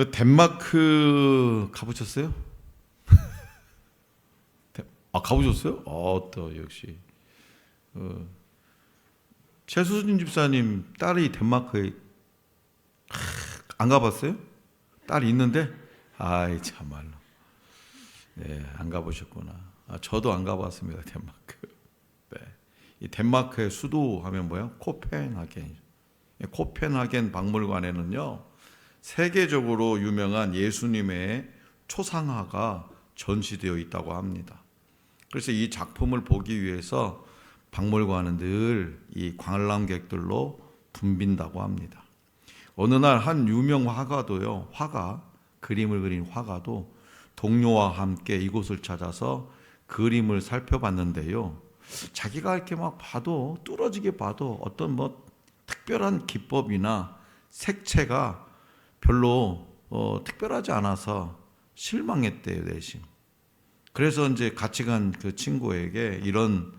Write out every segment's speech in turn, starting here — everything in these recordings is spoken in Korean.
덴마크 가보셨어요? 가보셨어요? 또 역시 최수진 집사님 딸이 덴마크에 안 가봤어요? 딸이 있는데 아이 참말로 안 가보셨구나. 저도 안 가봤습니다. 덴마크. 이 덴마크의 수도 하면 뭐야? 코펜하겐. 코펜하겐 박물관에는요 세계적으로 유명한 예수님의 초상화가 전시되어 있다고 합니다. 그래서 이 작품을 보기 위해서 박물관은 늘 이 관람객들로 붐빈다고 합니다. 어느 날 한 유명 화가도요, 그림을 그린 화가도 동료와 함께 이곳을 찾아서 그림을 살펴봤는데요. 자기가 이렇게 막 봐도 뚫어지게 봐도 어떤 특별한 기법이나 색채가 별로 특별하지 않아서 실망했대요, 대신. 그래서 이제 같이 간 그 친구에게 이런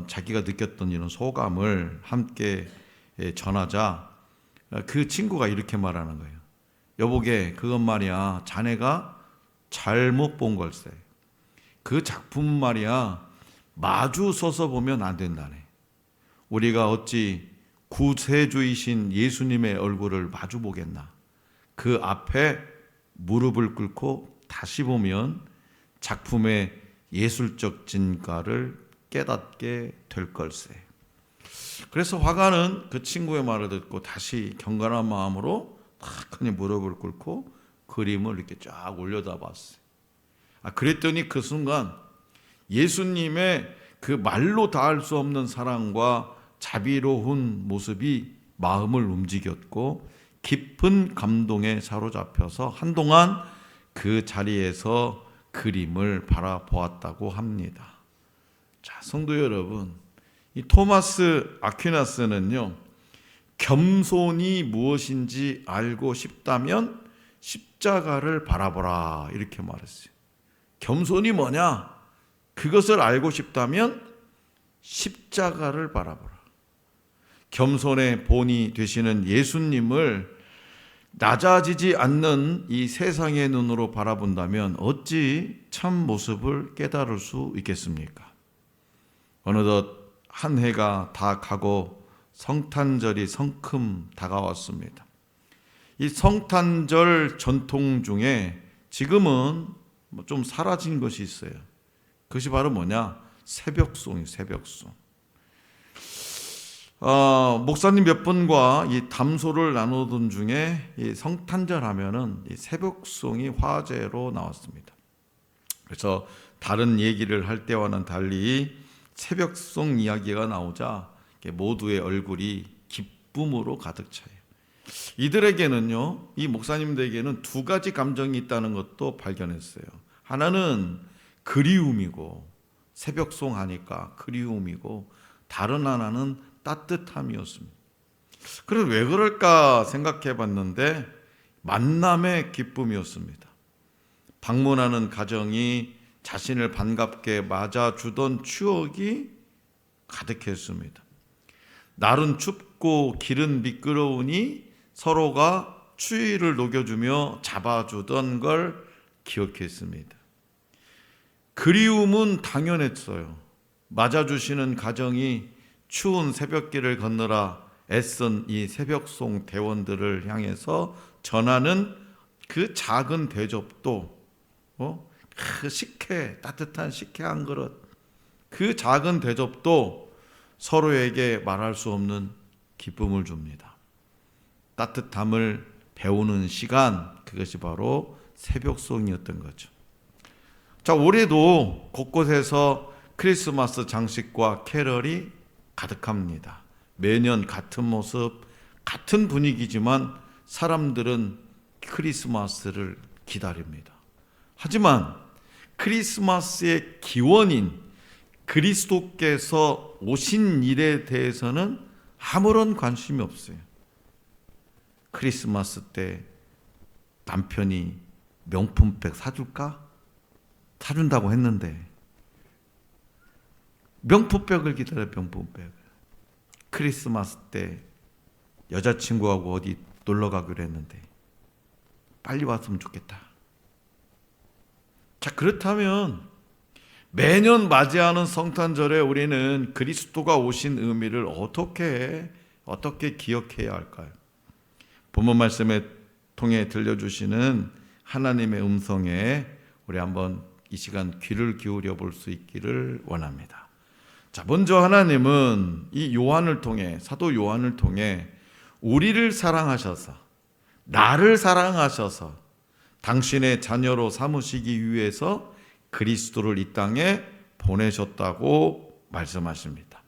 자기가 느꼈던 이런 소감을 함께 전하자 그 친구가 이렇게 말하는 거예요. 여보게, 그건 말이야 자네가 잘못 본 걸세. 그 작품 말이야 마주 서서 보면 안 된다네. 우리가 어찌 구세주이신 예수님의 얼굴을 마주 보겠나. 그 앞에 무릎을 꿇고 다시 보면 작품의 예술적 진가를 깨닫게 될 걸세. 그래서 화가는 그 친구의 말을 듣고 다시 경건한 마음으로 탁하니 무릎을 꿇고 그림을 이렇게 쫙 올려다봤어요. 그랬더니 그 순간 예수님의 그 말로 다할 수 없는 사랑과 자비로운 모습이 마음을 움직였고 깊은 감동에 사로잡혀서 한동안 그 자리에서 그림을 바라보았다고 합니다. 자, 성도 여러분, 이 토마스 아퀴나스는요, 겸손이 무엇인지 알고 싶다면 십자가를 바라보라 이렇게 말했어요. 겸손이 뭐냐? 그것을 알고 싶다면 십자가를 바라보라. 겸손의 본이 되시는 예수님을 낮아지지 않는 이 세상의 눈으로 바라본다면 어찌 참 모습을 깨달을 수 있겠습니까? 어느덧 한 해가 다 가고 성탄절이 성큼 다가왔습니다. 이 성탄절 전통 중에 지금은 좀 사라진 것이 있어요. 그것이 바로 뭐냐? 새벽송이에요. 새벽송. 목사님 몇 분과 이 담소를 나누던 중에 이 성탄절 하면은 이 새벽송이 화제로 나왔습니다. 그래서 다른 얘기를 할 때와는 달리 새벽송 이야기가 나오자 모두의 얼굴이 기쁨으로 가득 차요. 이들에게는요, 이 목사님들에게는 두 가지 감정이 있다는 것도 발견했어요. 하나는 그리움이고, 새벽송 하니까 그리움이고, 다른 하나는 따뜻함이었습니다. 그래서 왜 그럴까 생각해 봤는데 만남의 기쁨이었습니다. 방문하는 가정이 자신을 반갑게 맞아주던 추억이 가득했습니다. 날은 춥고 길은 미끄러우니 서로가 추위를 녹여주며 잡아주던 걸 기억했습니다. 그리움은 당연했어요. 맞아주시는 가정이 추운 새벽길을 건너라 애쓴 이 새벽송 대원들을 향해서 전하는 그 작은 대접도 그 따뜻한 식혜 한 그릇, 그 작은 대접도 서로에게 말할 수 없는 기쁨을 줍니다. 따뜻함을 배우는 시간, 그것이 바로 새벽송이었던 거죠. 자, 올해도 곳곳에서 크리스마스 장식과 캐럴이 가득합니다. 매년 같은 모습, 같은 분위기지만 사람들은 크리스마스를 기다립니다. 하지만 크리스마스의 기원인 그리스도께서 오신 일에 대해서는 아무런 관심이 없어요. 크리스마스 때 남편이 명품백 사줄까? 사준다고 했는데 명품백을 기다려. 명품백을. 크리스마스 때 여자친구하고 어디 놀러 가기로 했는데 빨리 왔으면 좋겠다. 자, 그렇다면 매년 맞이하는 성탄절에 우리는 그리스도가 오신 의미를 어떻게 기억해야 할까요? 본문 말씀에 통해 들려주시는 하나님의 음성에 우리 한번 이 시간 귀를 기울여 볼 수 있기를 원합니다. 자, 먼저 하나님은 이 요한을 통해, 사도 요한을 통해 우리를 사랑하셔서, 나를 사랑하셔서 당신의 자녀로 삼으시기 위해서 그리스도를 이 땅에 보내셨다고 말씀하십니다.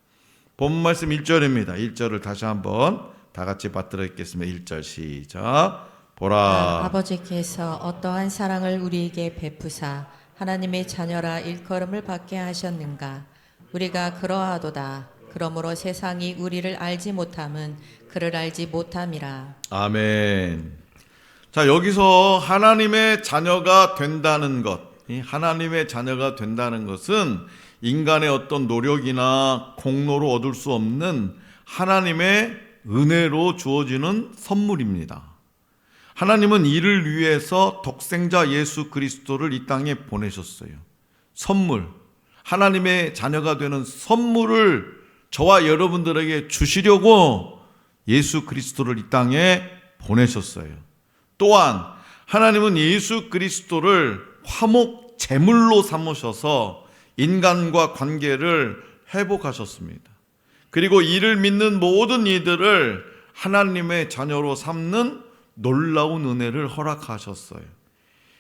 본문 말씀 1절입니다. 1절을 다시 한번 다 같이 받들어 읽겠습니다. 1절 시작. 보라, 아버지께서 어떠한 사랑을 우리에게 베푸사 하나님의 자녀라 일컬음을 받게 하셨는가. 우리가 그러하도다. 그러므로 세상이 우리를 알지 못함은 그를 알지 못함이라. 아멘. 자, 여기서 하나님의 자녀가 된다는 것, 이 하나님의 자녀가 된다는 것은 인간의 어떤 노력이나 공로로 얻을 수 없는 하나님의 은혜로 주어지는 선물입니다. 하나님은 이를 위해서 독생자 예수 그리스도를 이 땅에 보내셨어요. 선물, 하나님의 자녀가 되는 선물을 저와 여러분들에게 주시려고 예수 그리스도를 이 땅에 보내셨어요. 또한 하나님은 예수 그리스도를 화목 제물로 삼으셔서 인간과 관계를 회복하셨습니다. 그리고 이를 믿는 모든 이들을 하나님의 자녀로 삼는 놀라운 은혜를 허락하셨어요.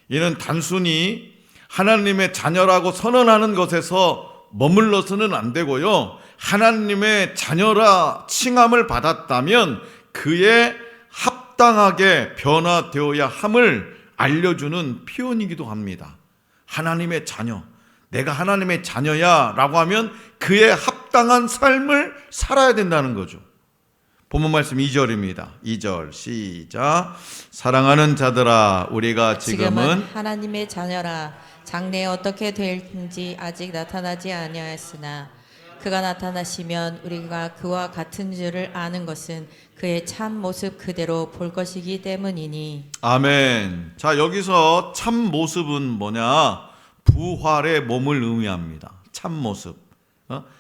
이는 단순히 하나님의 자녀라고 선언하는 것에서 머물러서는 안 되고요, 하나님의 자녀라 칭함을 받았다면 그에 합당하게 변화되어야 함을 알려주는 표현이기도 합니다. 하나님의 자녀, 내가 하나님의 자녀야 라고 하면 그에 합당한 삶을 살아야 된다는 거죠. 본문 말씀 2절입니다. 2절 시작. 사랑하는 자들아, 우리가 지금은 하나님의 자녀라. 장래에 어떻게 될지 아직 나타나지 아니하였으나 그가 나타나시면 우리가 그와 같은 줄을 아는 것은 그의 참 모습 그대로 볼 것이기 때문이니. 아멘. 자, 여기서 참 모습은 뭐냐? 부활의 몸을 의미합니다. 참 모습.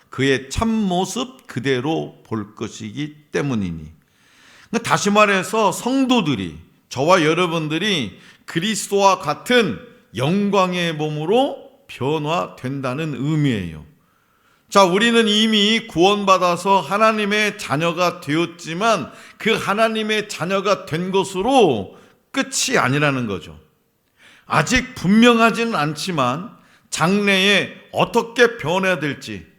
그의 참 모습 그대로 볼 것이기 때문이니. 다시 말해서 성도들이, 저와 여러분들이 그리스도와 같은 영광의 몸으로 변화된다는 의미예요. 자, 우리는 이미 구원받아서 하나님의 자녀가 되었지만 그 하나님의 자녀가 된 것으로 끝이 아니라는 거죠. 아직 분명하지는 않지만 장래에 어떻게 변해야 될지,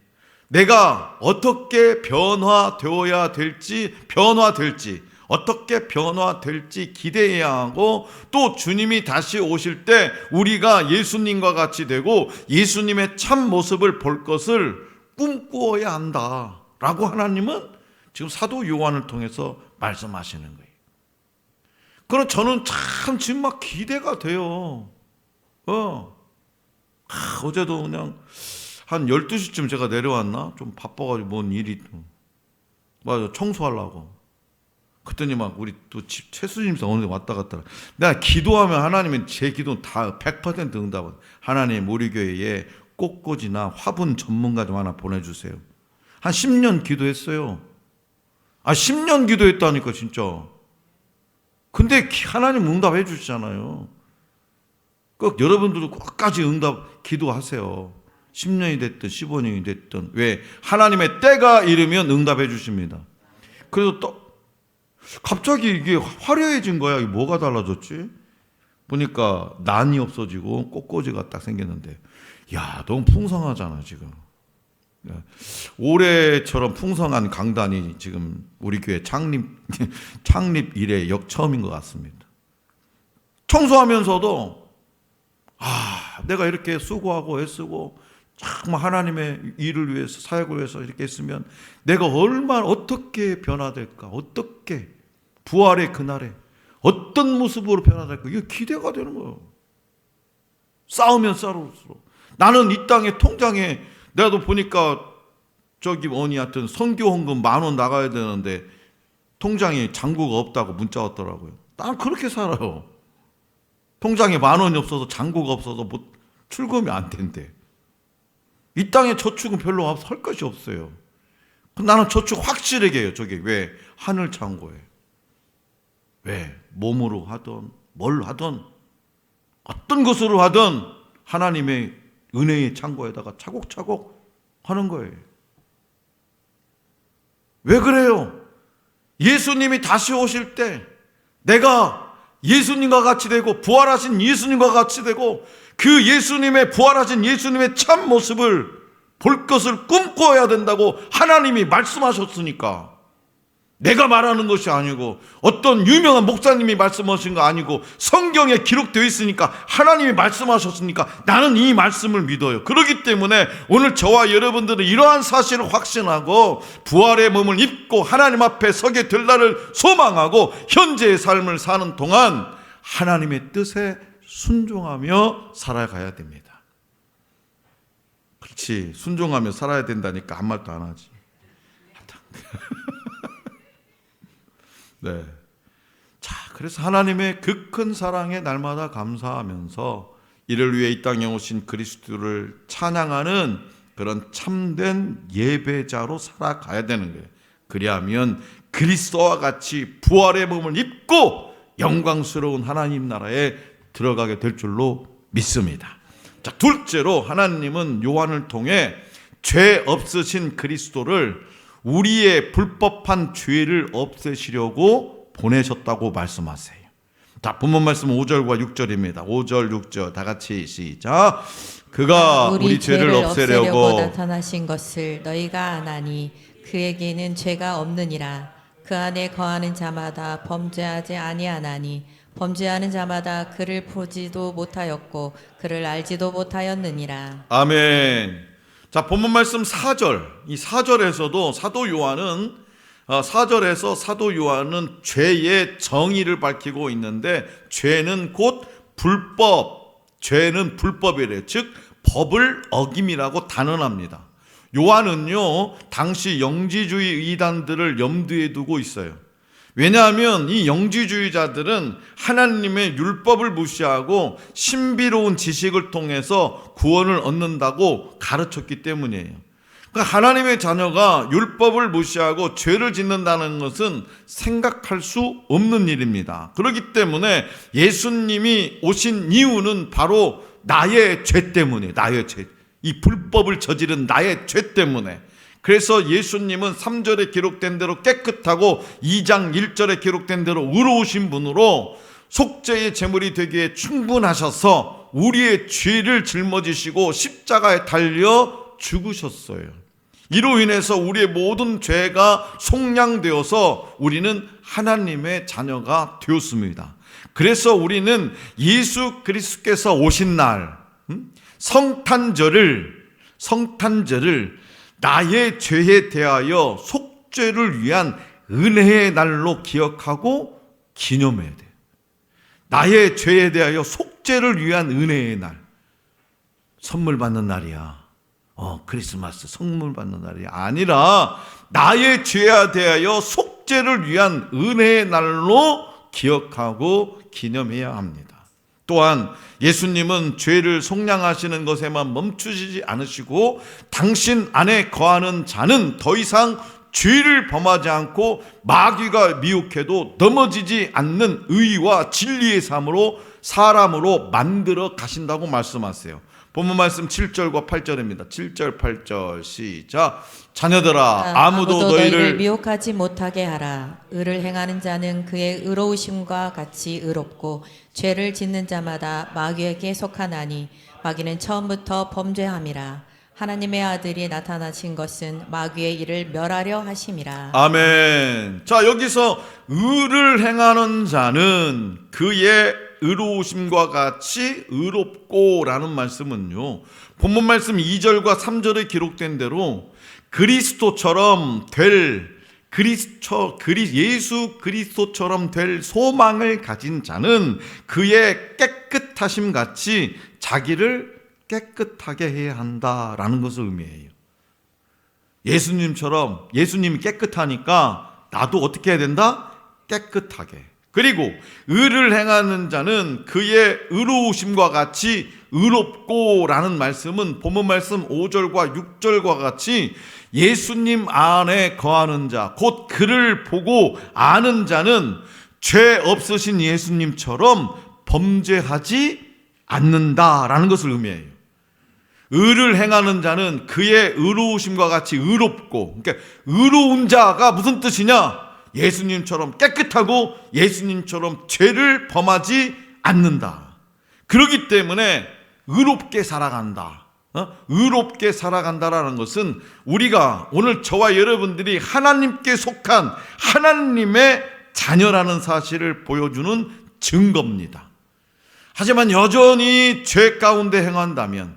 내가 어떻게 변화될지, 어떻게 변화될지 기대해야 하고, 또 주님이 다시 오실 때 우리가 예수님과 같이 되고 예수님의 참 모습을 볼 것을 꿈꾸어야 한다라고 하나님은 지금 사도 요한을 통해서 말씀하시는 거예요. 그럼 저는 참 지금 막 기대가 돼요. 어제도 그냥 한 12시쯤 제가 내려왔나? 좀 바빠가지고 뭔 일이, 맞아, 청소하려고. 그랬더니 막 우리 또 집 최수진님사 오늘 왔다 갔다. 내가 기도하면 하나님은 제 기도는 다 100% 응답은. 하나님, 우리 교회에 꽃꽂이나 화분 전문가 좀 하나 보내주세요. 한 10년 기도했어요. 10년 기도했다니까 진짜. 근데 하나님 응답해 주시잖아요. 꼭 여러분들도 끝까지 응답 기도하세요. 10년이 됐든 15년이 됐든. 왜? 하나님의 때가 이르면 응답해 주십니다. 그래서 또 갑자기 이게 화려해진 거야. 이게 뭐가 달라졌지? 보니까 난이 없어지고 꽃꽂이가 딱 생겼는데, 야, 너무 풍성하잖아 지금. 올해처럼 풍성한 강단이 지금 우리 교회 창립 이래 역처음인 것 같습니다. 청소하면서도 내가 이렇게 수고하고 애쓰고 정말 하나님의 일을 위해서, 사역을 위해서 이렇게 했으면 내가 얼마나 어떻게 변화될까, 어떻게 부활의 그날에 어떤 모습으로 변화될까, 이게 기대가 되는 거예요. 쌓으면 쌓을수록. 나는 이 땅에 통장에, 내가도 보니까 저기 하여튼 선교 헌금 10,000원 나가야 되는데 통장에 잔고가 없다고 문자 왔더라고요. 난 그렇게 살아요. 통장에 10,000원이 없어서 잔고가 없어서 뭐 출금이 안 된대. 이 땅에 저축은 별로 할 것이 없어요. 나는 저축 확실하게 해요. 저게 왜? 하늘 창고에. 왜? 몸으로 하든 뭘 하든 어떤 것으로 하든 하나님의 은혜의 창고에다가 차곡차곡 하는 거예요. 왜 그래요? 예수님이 다시 오실 때 내가 예수님과 같이 되고 부활하신 예수님과 같이 되고 그 예수님의 부활하신 예수님의 참 모습을 볼 것을 꿈꿔야 된다고 하나님이 말씀하셨으니까, 내가 말하는 것이 아니고 어떤 유명한 목사님이 말씀하신 거 아니고 성경에 기록되어 있으니까, 하나님이 말씀하셨으니까 나는 이 말씀을 믿어요. 그렇기 때문에 오늘 저와 여러분들은 이러한 사실을 확신하고 부활의 몸을 입고 하나님 앞에 서게 될 날을 소망하고 현재의 삶을 사는 동안 하나님의 뜻에 순종하며 살아가야 됩니다. 그렇지, 순종하며 살아야 된다니까 아무 말도 안 하지. 네. 자, 그래서 하나님의 그 큰 사랑에 날마다 감사하면서 이를 위해 이 땅에 오신 그리스도를 찬양하는 그런 참된 예배자로 살아가야 되는 거예요. 그리하면 그리스도와 같이 부활의 몸을 입고 영광스러운 하나님 나라에 들어가게 될 줄로 믿습니다. 자, 둘째로 하나님은 요한을 통해 죄 없으신 그리스도를 우리의 불법한 죄를 없애시려고 보내셨다고 말씀하세요. 자, 본문 말씀 5절과 6절입니다. 5절, 6절 다 같이 시작. 그가 우리 죄를 없애려고 나타나신 것을 너희가 아나니 그에게는 죄가 없느니라. 그 안에 거하는 자마다 범죄하지 아니하나니 범죄하는 자마다 그를 보지도 못하였고 그를 알지도 못하였느니라. 아멘. 자, 본문 말씀 4절. 이 4절에서도 사도 요한은 4절에서 사도 요한은 죄의 정의를 밝히고 있는데, 죄는 곧 불법, 죄는 불법이래요. 즉 법을 어김이라고 단언합니다. 요한은요, 당시 영지주의 이단들을 염두에 두고 있어요. 왜냐하면 이 영지주의자들은 하나님의 율법을 무시하고 신비로운 지식을 통해서 구원을 얻는다고 가르쳤기 때문이에요. 그러니까 하나님의 자녀가 율법을 무시하고 죄를 짓는다는 것은 생각할 수 없는 일입니다. 그렇기 때문에 예수님이 오신 이유는 바로 나의 죄 때문에, 나의 죄, 이 불법을 저지른 나의 죄 때문에. 그래서 예수님은 3절에 기록된 대로 깨끗하고 2장 1절에 기록된 대로 의로우신 분으로 속죄의 제물이 되기에 충분하셔서 우리의 죄를 짊어지시고 십자가에 달려 죽으셨어요. 이로 인해서 우리의 모든 죄가 속량되어서 우리는 하나님의 자녀가 되었습니다. 그래서 우리는 예수 그리스도께서 오신 날 성탄절을 나의 죄에 대하여 속죄를 위한 은혜의 날로 기억하고 기념해야 돼요. 나의 죄에 대하여 속죄를 위한 은혜의 날. 선물 받는 날이야. 크리스마스 선물 받는 날이 아니라 나의 죄에 대하여 속죄를 위한 은혜의 날로 기억하고 기념해야 합니다. 또한 예수님은 죄를 속량하시는 것에만 멈추시지 않으시고 당신 안에 거하는 자는 더 이상 죄를 범하지 않고 마귀가 미혹해도 넘어지지 않는 의와 진리의 삶으로 사람으로 만들어 가신다고 말씀하세요. 본문 말씀 7절과 8절입니다. 7절 8절 시작. 자녀들아 아무도 너희를 미혹하지 못하게 하라. 의를 행하는 자는 그의 의로우심과 같이 의롭고 죄를 짓는 자마다 마귀에게 속하나니 마귀는 처음부터 범죄함이라. 하나님의 아들이 나타나신 것은 마귀의 일을 멸하려 하심이라. 아멘. 자, 여기서 의를 행하는 자는 그의 의로우심과 같이 의롭고 라는 말씀은요, 본문 말씀 2절과 3절에 기록된 대로 그리스도처럼 될 예수 그리스도처럼 될 소망을 가진 자는 그의 깨끗하심 같이 자기를 깨끗하게 해야 한다라는 것을 의미해요. 예수님처럼 예수님이 깨끗하니까 나도 어떻게 해야 된다? 깨끗하게. 그리고 의를 행하는 자는 그의 의로우심과 같이 의롭고 라는 말씀은 본문 말씀 5절과 6절과 같이 예수님 안에 거하는 자, 곧 그를 보고 아는 자는 죄 없으신 예수님처럼 범죄하지 않는다라는 것을 의미해요. 의를 행하는 자는 그의 의로우심과 같이 의롭고, 그러니까 의로운 자가 무슨 뜻이냐? 예수님처럼 깨끗하고 예수님처럼 죄를 범하지 않는다. 그렇기 때문에 의롭게 살아간다. 의롭게 살아간다라는 것은 우리가 오늘 저와 여러분들이 하나님께 속한 하나님의 자녀라는 사실을 보여주는 증거입니다. 하지만 여전히 죄 가운데 행한다면,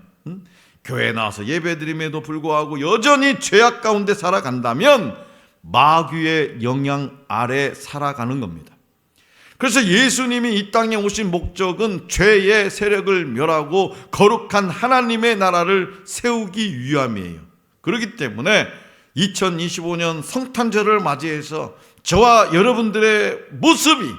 교회에 나와서 예배드림에도 불구하고 여전히 죄악 가운데 살아간다면 마귀의 영향 아래 살아가는 겁니다. 그래서 예수님이 이 땅에 오신 목적은 죄의 세력을 멸하고 거룩한 하나님의 나라를 세우기 위함이에요. 그렇기 때문에 2025년 성탄절을 맞이해서 저와 여러분들의 모습이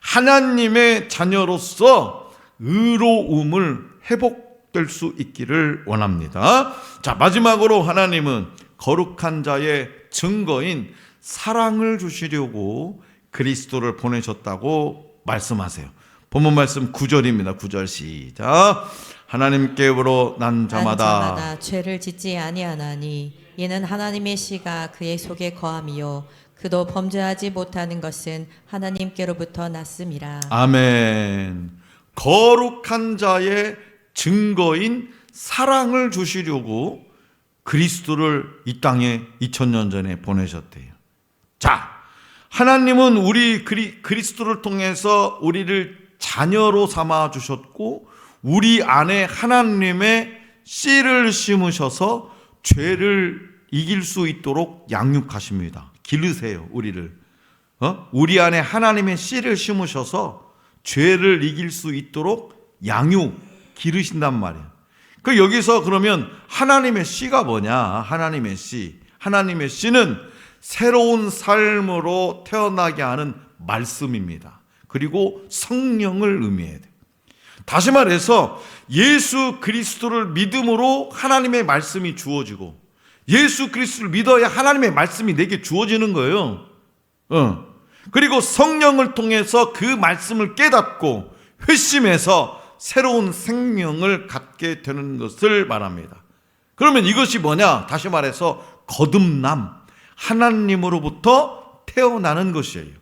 하나님의 자녀로서 의로움을 회복될 수 있기를 원합니다. 자, 마지막으로 하나님은 거룩한 자의 증거인 사랑을 주시려고 그리스도를 보내셨다고 말씀하세요. 본문 말씀 9절입니다. 9절 시작. 하나님께로 난 자마다 죄를 짓지 아니하나니 이는 하나님의 씨가 그의 속에 거함이요 그도 범죄하지 못하는 것은 하나님께로부터 났음이라. 아멘. 거룩한 자의 증거인 사랑을 주시려고 그리스도를 이 땅에 2000년 전에 보내셨대요. 자, 하나님은 우리 그리스도를 통해서 우리를 자녀로 삼아 주셨고 우리 안에 하나님의 씨를 심으셔서 죄를 이길 수 있도록 양육하십니다. 기르세요, 우리를. 우리 안에 하나님의 씨를 심으셔서 죄를 이길 수 있도록 기르신단 말이에요. 그 여기서 그러면 하나님의 씨가 뭐냐? 하나님의 씨. 하나님의 씨는 새로운 삶으로 태어나게 하는 말씀입니다. 그리고 성령을 의미해야 돼요. 다시 말해서 예수 그리스도를 믿음으로 하나님의 말씀이 주어지고 예수 그리스도를 믿어야 하나님의 말씀이 내게 주어지는 거예요. 그리고 성령을 통해서 그 말씀을 깨닫고 회심해서 새로운 생명을 갖게 되는 것을 말합니다. 그러면 이것이 뭐냐? 다시 말해서 거듭남, 하나님으로부터 태어나는 것이에요.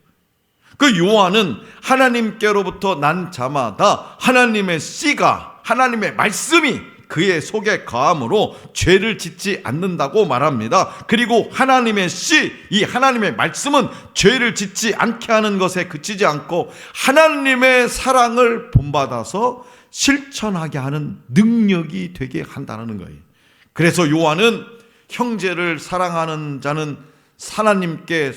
그 요한은 하나님께로부터 난 자마다 하나님의 씨가, 하나님의 말씀이 그의 속에 거함으로 죄를 짓지 않는다고 말합니다. 그리고 하나님의 씨, 이 하나님의 말씀은 죄를 짓지 않게 하는 것에 그치지 않고 하나님의 사랑을 본받아서 실천하게 하는 능력이 되게 한다는 거예요. 그래서 요한은 형제를 사랑하는 자는 하나님께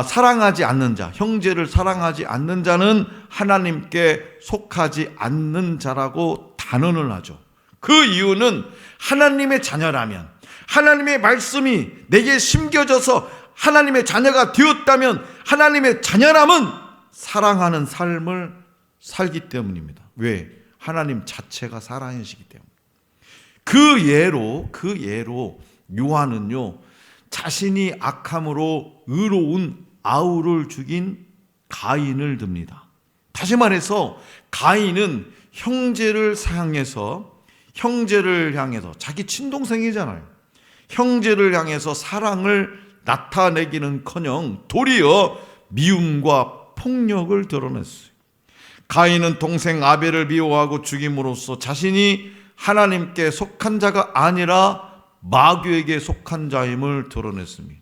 사랑하지 않는 자, 형제를 사랑하지 않는 자는 하나님께 속하지 않는 자라고 단언을 하죠. 그 이유는 하나님의 자녀라면, 하나님의 말씀이 내게 심겨져서 하나님의 자녀가 되었다면 하나님의 자녀라면 사랑하는 삶을 살기 때문입니다. 왜? 하나님 자체가 사랑이시기 때문에. 그 예로 요한은요, 자신이 악함으로 의로운 아우를 죽인 가인을 듭니다. 다시 말해서 가인은 형제를 향해서 자기 친동생이잖아요. 형제를 향해서 사랑을 나타내기는커녕 도리어 미움과 폭력을 드러냈어요. 가인은 동생 아벨을 미워하고 죽임으로써 자신이 하나님께 속한 자가 아니라 마귀에게 속한 자임을 드러냈습니다.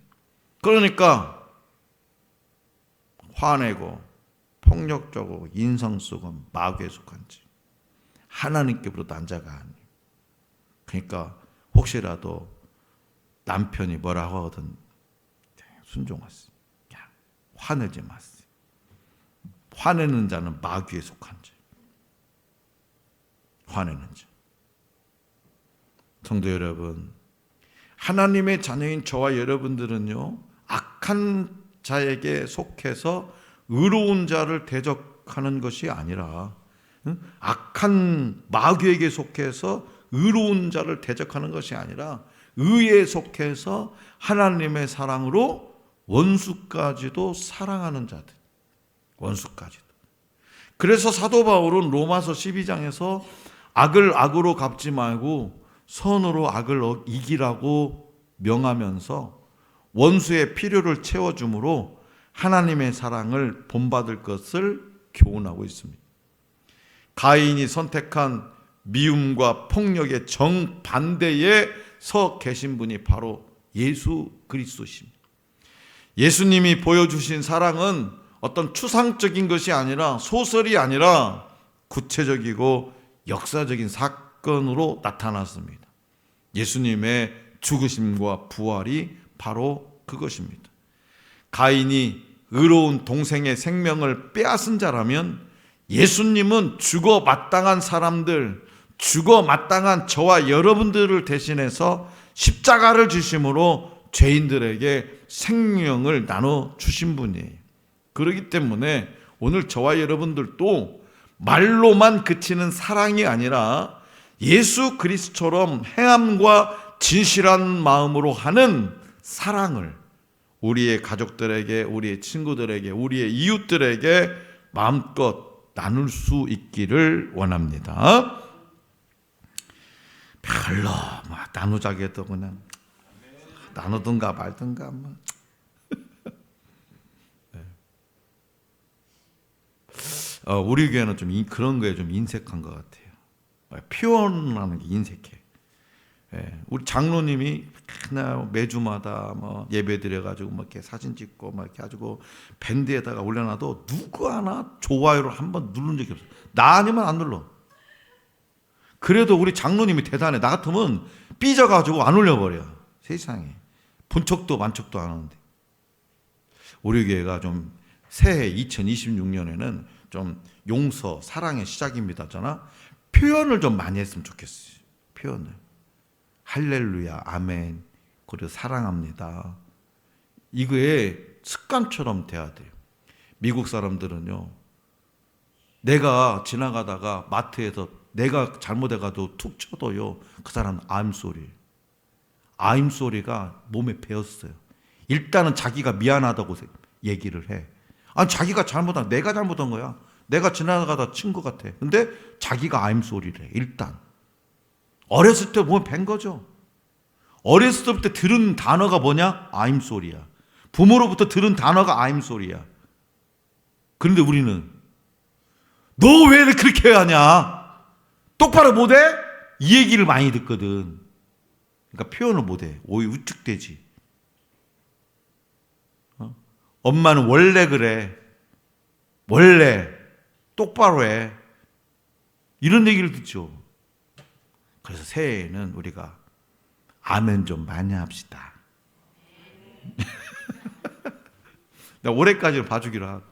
그러니까 화내고 폭력적으로 인상 쓰고 마귀에 속한 자, 하나님께로부터 난 자가 아니에요. 그러니까 혹시라도 남편이 뭐라고 하거든 순종하세요. 화내지 마세요. 화내는 자는 마귀에 속한 자. 화내는 자. 성도 여러분, 하나님의 자녀인 저와 여러분들은요, 악한 자에게 속해서 의로운 자를 대적하는 것이 아니라 악한 마귀에게 속해서 의로운 자를 대적하는 것이 아니라 의에 속해서 하나님의 사랑으로 원수까지도 사랑하는 자들. 원수까지도. 그래서 사도 바울은 로마서 12장에서 악을 악으로 갚지 말고 선으로 악을 이기라고 명하면서 원수의 필요를 채워줌으로 하나님의 사랑을 본받을 것을 교훈하고 있습니다. 가인이 선택한 미움과 폭력의 정반대에 서 계신 분이 바로 예수 그리스도십니다. 예수님이 보여주신 사랑은 어떤 추상적인 것이 아니라 소설이 아니라 구체적이고 역사적인 사건으로 나타났습니다. 예수님의 죽으심과 부활이 바로 그것입니다. 가인이 의로운 동생의 생명을 빼앗은 자라면 예수님은 죽어 마땅한 사람들, 죽어 마땅한 저와 여러분들을 대신해서 십자가를 지심으로 죄인들에게 생명을 나눠주신 분이에요. 그렇기 때문에 오늘 저와 여러분들도 말로만 그치는 사랑이 아니라 예수 그리스도처럼 행함과 진실한 마음으로 하는 사랑을 우리의 가족들에게, 우리의 친구들에게, 우리의 이웃들에게 마음껏 나눌 수 있기를 원합니다. 별로 나누자고 해도 그냥 나누든가 말든가 우리 교회는 좀 그런 거에 좀 인색한 것 같아요. 표현하는 게 인색해. 우리 장로님이 매주마다 예배 드려가지고 이렇게 사진 찍고 이렇게 가지고 밴드에다가 올려놔도 누구 하나 좋아요를 한번 누른 적이 없어. 나 아니면 안 눌러. 그래도 우리 장로님이 대단해. 나 같으면 삐져가지고 안 올려버려. 세상에. 본 척도 만 척도 안 하는데. 우리 교회가 좀 새해 2026년에는 좀 용서, 사랑의 시작입니다잖아. 표현을 좀 많이 했으면 좋겠어요. 표현을. 할렐루야, 아멘, 그리고 사랑합니다. 이거에 습관처럼 돼야 돼요. 미국 사람들은요, 내가 지나가다가 마트에서 내가 잘못해가도 툭 쳐도요, 그 사람은 I'm sorry. I'm sorry가 몸에 배었어요. 일단은 자기가 미안하다고 얘기를 해. 아니, 자기가 잘못한, 내가 잘못한 거야. 내가 지나가다 친 것 같아. 근데 자기가 I'm sorry래, 일단. 어렸을 때 몸에 밴 거죠. 어렸을 때부터 들은 단어가 뭐냐? I'm sorry야. 부모로부터 들은 단어가 I'm sorry야. 그런데 우리는 너 왜 그렇게 하냐? 똑바로 못해? 이 얘기를 많이 듣거든. 그러니까 표현을 못해. 오히려 우측되지. 엄마는 원래 그래. 원래 똑바로 해. 이런 얘기를 듣죠. 그래서 새해에는 우리가 아멘 좀 많이 합시다. 올해까지는 봐주기로 하고.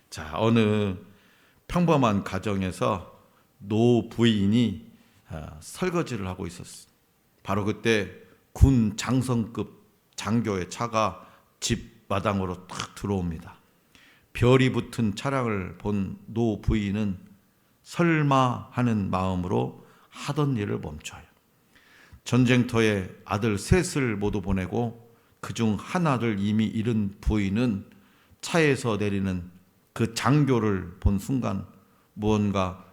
자, 어느 평범한 가정에서 노 부인이 설거지를 하고 있었어요. 바로 그때 군 장성급 장교의 차가 집 마당으로 탁 들어옵니다. 별이 붙은 차량을 본 노 부인은 설마 하는 마음으로 하던 일을 멈춰요. 전쟁터에 아들 셋을 모두 보내고 그중 하나를 이미 잃은 부인은 차에서 내리는 그 장교를 본 순간 무언가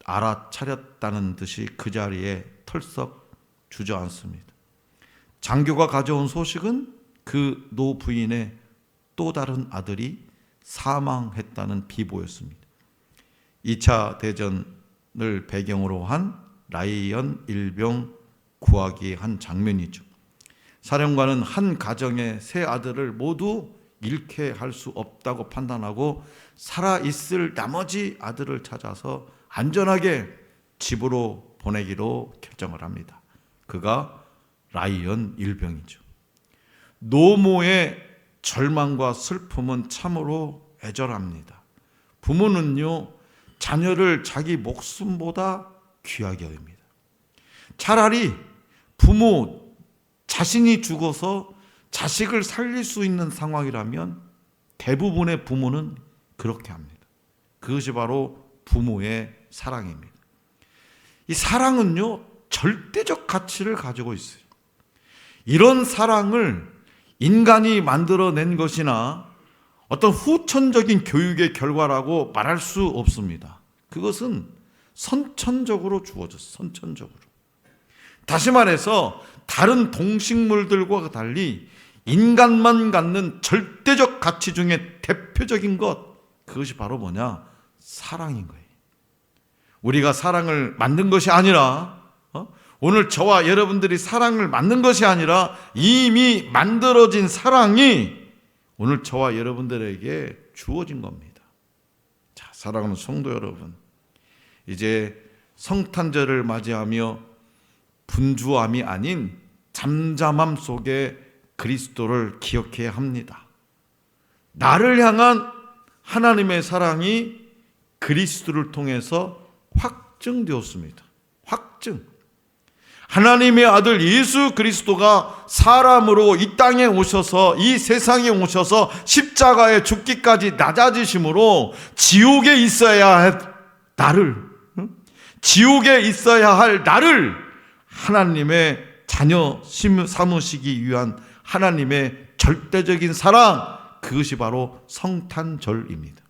알아차렸다는 듯이 그 자리에 털썩 주저앉습니다. 장교가 가져온 소식은 그 노 부인의 또 다른 아들이 사망했다는 비보였습니다. 2차 대전을 배경으로 한 라이언 일병 구하기의 한 장면이죠. 사령관은 한 가정의 세 아들을 모두 잃게 할 수 없다고 판단하고 살아있을 나머지 아들을 찾아서 안전하게 집으로 보내기로 결정을 합니다. 그가 라이언 일병이죠. 노모의 절망과 슬픔은 참으로 애절합니다. 부모는요, 자녀를 자기 목숨보다 귀하게 여깁니다. 차라리 부모 자신이 죽어서 자식을 살릴 수 있는 상황이라면 대부분의 부모는 그렇게 합니다. 그것이 바로 부모의 사랑입니다. 이 사랑은요, 절대적 가치를 가지고 있어요. 이런 사랑을 인간이 만들어낸 것이나 어떤 후천적인 교육의 결과라고 말할 수 없습니다. 그것은 선천적으로 주어졌어요. 선천적으로. 다시 말해서 다른 동식물들과 달리 인간만 갖는 절대적 가치 중에 대표적인 것, 그것이 바로 뭐냐? 사랑인 거예요. 우리가 사랑을 만든 것이 아니라, 오늘 저와 여러분들이 사랑을 만든 것이 아니라 이미 만들어진 사랑이 오늘 저와 여러분들에게 주어진 겁니다. 자, 사랑하는 성도 여러분, 이제 성탄절을 맞이하며 분주함이 아닌 잠잠함 속에 그리스도를 기억해야 합니다. 나를 향한 하나님의 사랑이 그리스도를 통해서 확증되었습니다. 확증. 하나님의 아들 예수 그리스도가 사람으로 이 땅에 오셔서, 이 세상에 오셔서 십자가에 죽기까지 낮아지심으로 지옥에 있어야 할 나를, 지옥에 있어야 할 나를 하나님의 자녀 삼으시기 위한 하나님의 절대적인 사랑, 그것이 바로 성탄절입니다.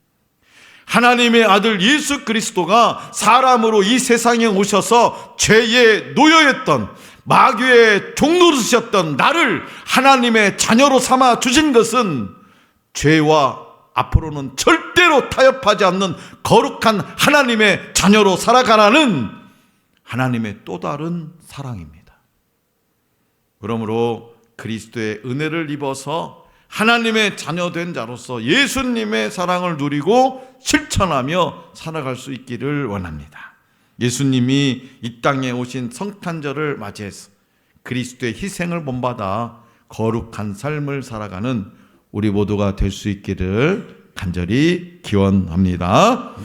하나님의 아들 예수 그리스도가 사람으로 이 세상에 오셔서 죄의 노예였던, 마귀의 종노릇이었던 나를 하나님의 자녀로 삼아 주신 것은 죄와 앞으로는 절대로 타협하지 않는 거룩한 하나님의 자녀로 살아가라는 하나님의 또 다른 사랑입니다. 그러므로 그리스도의 은혜를 입어서 하나님의 자녀된 자로서 예수님의 사랑을 누리고 실천하며 살아갈 수 있기를 원합니다. 예수님이 이 땅에 오신 성탄절을 맞이해서 그리스도의 희생을 본받아 거룩한 삶을 살아가는 우리 모두가 될 수 있기를 간절히 기원합니다.